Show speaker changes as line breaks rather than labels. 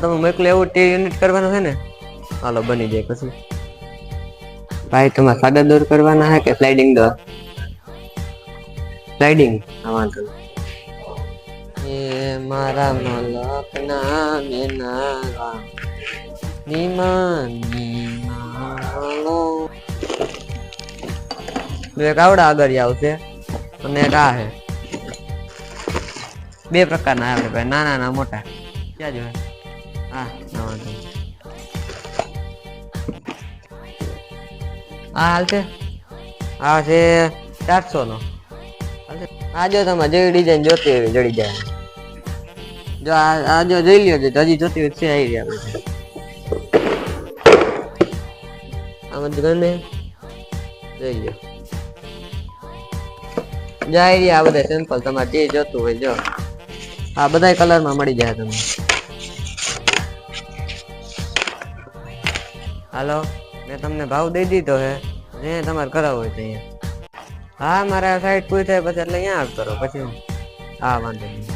તમે મોકલો એવું યુનિટ કરવાનું છે ને, હાલો બની જાય પછી. ભાઈ તમારે સાદા દોર કરવાના છે કે સ્લાઇડિંગ દોર? સ્લાઇડિંગ, હા વાંધો નહીં. એ મારા મલકના મેનાવા એક આવડા આગળ આવશે અને એક આ છે. બે પ્રકારના આવે ભાઈ, નાના ના મોટા. ક્યાં જોવે? હા હા હાલશે. હા છે 400 નો. આ જો તમે જેવી ડિઝાઇન જોતી એવી જડી જાય. જો આ જો જોઈ લ્યો, હજી જોતી હોય છે આવી રહ્યા. આમાં ગમે જોઈ લ્યો. જાય આ બધા સિમ્પલ, તમારે જે જોતું હોય જો. આ બધા કલર માં મળી જાય તમને. હાલો, મેં તમને ભાવ દઈ દીધો હે, જે તમારે કરાવું હોય તો અહીંયા. હા મારા સાઈડ પૂરી થાય પછી એટલે અહીંયા કરો પછી. હા વાંધો નહીં.